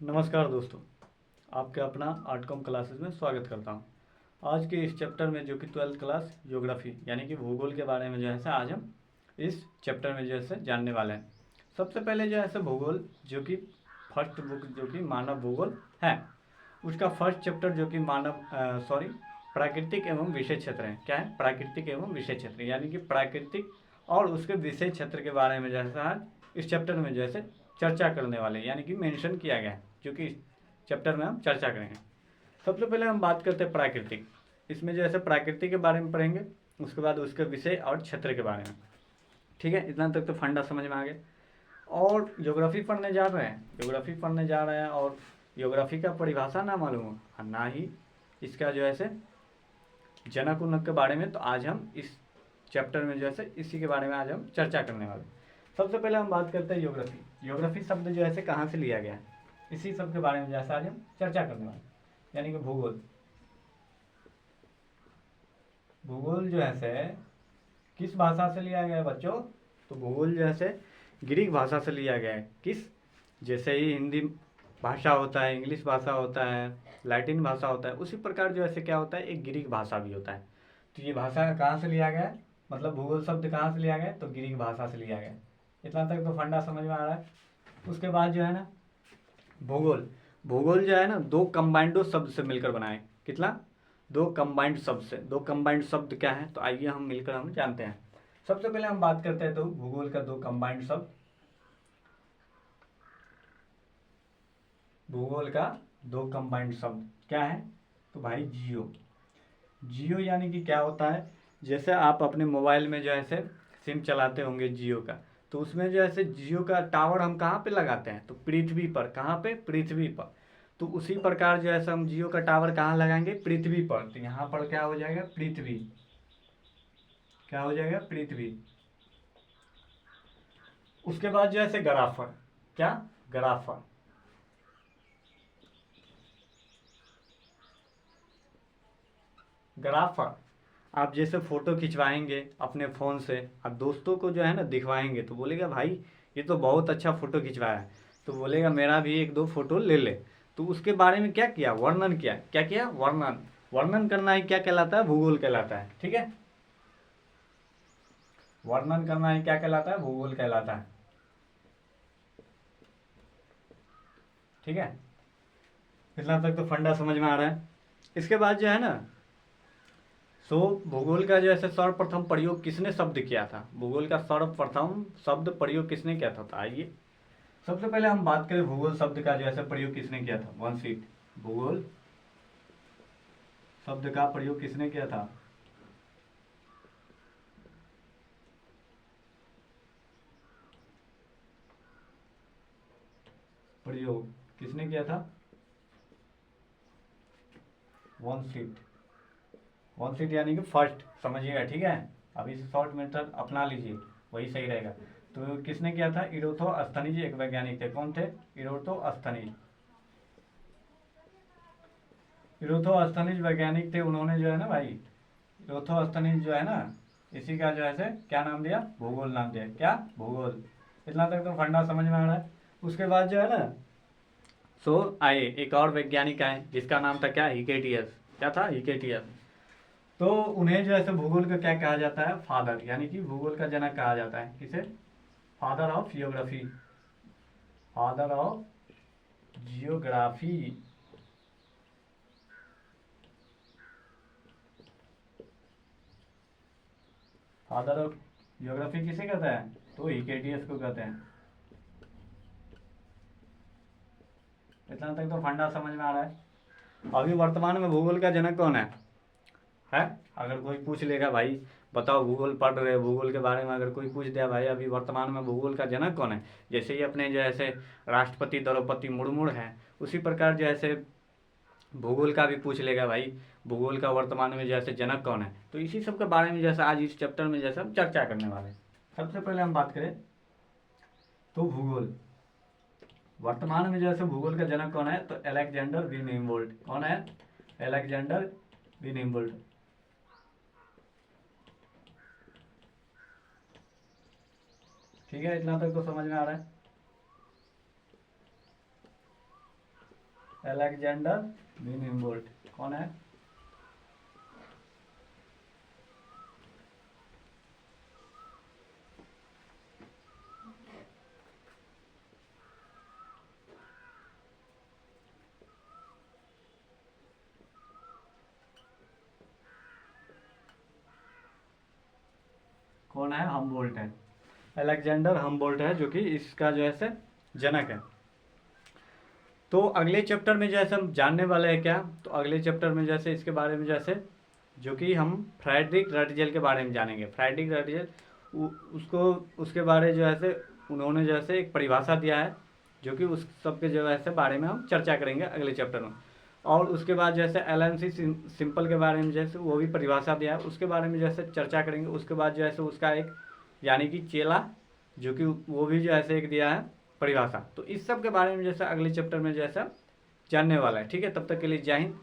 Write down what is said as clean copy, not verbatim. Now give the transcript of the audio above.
नमस्कार दोस्तों, आपके अपना आर्ट कॉम क्लासेस में स्वागत करता हूं। आज के इस चैप्टर में जो कि 12th क्लास ज्योग्राफी यानी कि भूगोल के बारे में जो है से आज हम इस चैप्टर में जो है से जानने वाले हैं। सबसे पहले जो है से भूगोल जो कि फर्स्ट बुक जो कि मानव भूगोल है, उसका फर्स्ट चैप्टर जो कि प्राकृतिक एवं विषय क्षेत्र है। क्या है? प्राकृतिक एवं विषय क्षेत्र, यानी कि प्राकृतिक और उसके विषय क्षेत्र के बारे में जो है आज इस चैप्टर में जो है चर्चा करने वाले हैं, यानी कि मेंशन किया गया है, जो कि इस चैप्टर में हम चर्चा करेंगे। सबसे पहले हम बात करते हैं प्राकृतिक। इसमें जो है प्रकृति के बारे में पढ़ेंगे, उसके बाद उसके विषय और क्षेत्र के बारे में। ठीक है, इतना तक तो फंडा समझ में आ गया। और ज्योग्राफी पढ़ने जा रहे हैं, और ज्योग्राफी का परिभाषा ना मालूम हो और ना ही इसका जो है जनक उनक के बारे में, तो आज हम इस चैप्टर में जो है इसी के बारे में आज हम चर्चा करने वाले हैं। सबसे पहले हम बात करते हैं ज्योग्राफी। ज्योग्राफी शब्द जो है कहाँ से लिया गया है, इसी सब के बारे में जैसे आज हम चर्चा करने वाले हैं, यानी कि भूगोल। भूगोल जो है किस भाषा से लिया गया है बच्चों? तो भूगोल जो है ग्रीक भाषा से लिया गया है। किस? जैसे ही हिंदी भाषा होता है, इंग्लिश भाषा होता है, लैटिन भाषा होता है, उसी प्रकार जो है क्या होता है, एक ग्रीक भाषा भी होता है। तो ये भाषा कहाँ से लिया गया है, मतलब भूगोल शब्द कहाँ से लिया गया है? तो ग्रीक भाषा से लिया गया है। इतना तक तो फंडा समझ में आ रहा है। उसके बाद जो है ना, भूगोल भूगोल जो है ना दो कंबाइंडो शब्द से मिलकर बना है। कितना? दो कंबाइंड शब्द से। दो कंबाइंड शब्द क्या है, तो आइए हम मिलकर हम जानते हैं। सबसे पहले हम बात करते हैं तो भूगोल का दो कंबाइंड शब्द। भूगोल का दो कंबाइंड शब्द क्या है? तो भाई जियो। जियो यानी कि क्या होता है, जैसे आप अपने मोबाइल में जो है सिम चलाते होंगे जियो का, तो उसमें जो है जियो का टावर हम कहाँ पे लगाते हैं? तो पृथ्वी पर। कहाँ पे? पृथ्वी पर। तो उसी प्रकार जो है हम जियो का टावर कहाँ लगाएंगे? पृथ्वी पर। तो यहाँ पर क्या हो जाएगा? पृथ्वी। क्या हो जाएगा? पृथ्वी। उसके बाद जो है ग्राफर। क्या? ग्राफर। ग्राफर, आप जैसे फोटो खिंचवाएंगे अपने फ़ोन से और दोस्तों को जो है ना दिखवाएंगे, तो बोलेगा भाई ये तो बहुत अच्छा फ़ोटो खिंचवाया है, तो बोलेगा मेरा भी एक दो फोटो ले ले। तो उसके बारे में क्या किया? वर्णन किया। क्या किया? वर्णन। वर्णन करना ही क्या कहलाता है? भूगोल कहलाता है। ठीक है, वर्णन करना ही क्या कहलाता है? भूगोल कहलाता है। ठीक है, इतना तक तो फंडा समझ में आ रहा है। इसके बाद जो है ना, भूगोल का जो है सर्वप्रथम प्रयोग किसने शब्द किया था? भूगोल का सर्वप्रथम शब्द प्रयोग किसने किया था? तो आइए सबसे पहले हम बात करें भूगोल शब्द का जो है प्रयोग किसने किया था। One seat. भूगोल शब्द का प्रयोग किसने किया था? प्रयोग किसने किया था? One seat. वन सीट यानी कि फर्स्ट, समझिएगा। ठीक है, अभी से शॉर्ट मेथड अपना लीजिए, वही सही रहेगा। तो किसने किया था? इरोथोस्थनीज एक वैज्ञानिक थे। कौन थे? इरोथोस्थनीज। इरोथोस्थनीज वैज्ञानिक थे। उन्होंने जो है ना भाई, इरोथोस्थनीज जो है ना, इसी का जो है क्या नाम दिया? भूगोल नाम दिया। क्या? भूगोल। इतना तक तो फंडा समझ में आ रहा है। उसके बाद जो है ना, आए एक और वैज्ञानिक आए जिसका नाम था क्या? हिकेटियस। क्या था? हिकेटियस। तो उन्हें जो है भूगोल का क्या कहा जाता है? फादर, यानी कि भूगोल का जनक कहा जाता है। किसे? Father of geography. Father of geography. Father of geography किसे कहते हैं? तो हिकेटियस को कहते हैं। इतना तक तो फंडा समझ में आ रहा है। अभी वर्तमान में भूगोल का जनक कौन है? अगर कोई पूछ लेगा भाई बताओ भूगोल पढ़ रहे हो, भूगोल के बारे में अगर कोई पूछ दिया भाई अभी वर्तमान में भूगोल का जनक कौन है, जैसे ही अपने जो है राष्ट्रपति द्रौपदी मुर्मू है, उसी प्रकार जो है भूगोल का भी पूछ लेगा भाई भूगोल का वर्तमान में जैसे जनक कौन है। तो इसी सब के बारे में जैसे आज इस चैप्टर में जैसे हम चर्चा करने वाले हैं। सबसे पहले हम बात करें तो भूगोल वर्तमान में जैसे भूगोल का जनक कौन है? तो अलेक्जेंडर विन हिम्बोल्ट। कौन है? Alexander von Humboldt. ठीक है, इतना तक तो समझ में आ रहा है। अलेक्जेंडर विन हुम्बोल्ट कौन है? कौन है? हम्बोल्ट है, अलेक्जेंडर हम्बोल्ट है, जो कि इसका जो है जनक है। तो अगले चैप्टर में जैसे हम जानने वाले हैं क्या, तो अगले चैप्टर में जैसे इसके बारे में जैसे जो कि हम फ्रेडरिक रटजेल के बारे में जानेंगे। फ्रेडरिक रटजेल उसको उसके बारे जो है उन्होंने जैसे एक परिभाषा दिया है, जो कि उस सब के जो है बारे में हम चर्चा करेंगे अगले चैप्टर में। और उसके बाद जैसे एलएनसी सिंपल के बारे में जैसे वो भी परिभाषा दिया है, उसके बारे में जैसे चर्चा करेंगे। उसके बाद जो है उसका एक यानी कि चेला, जो कि वो भी जो है एक दिया है परिभाषा। तो इस सब के बारे में जैसे अगले चैप्टर में जैसा जानने वाला है। ठीक है, तब तक के लिए जय हिंद।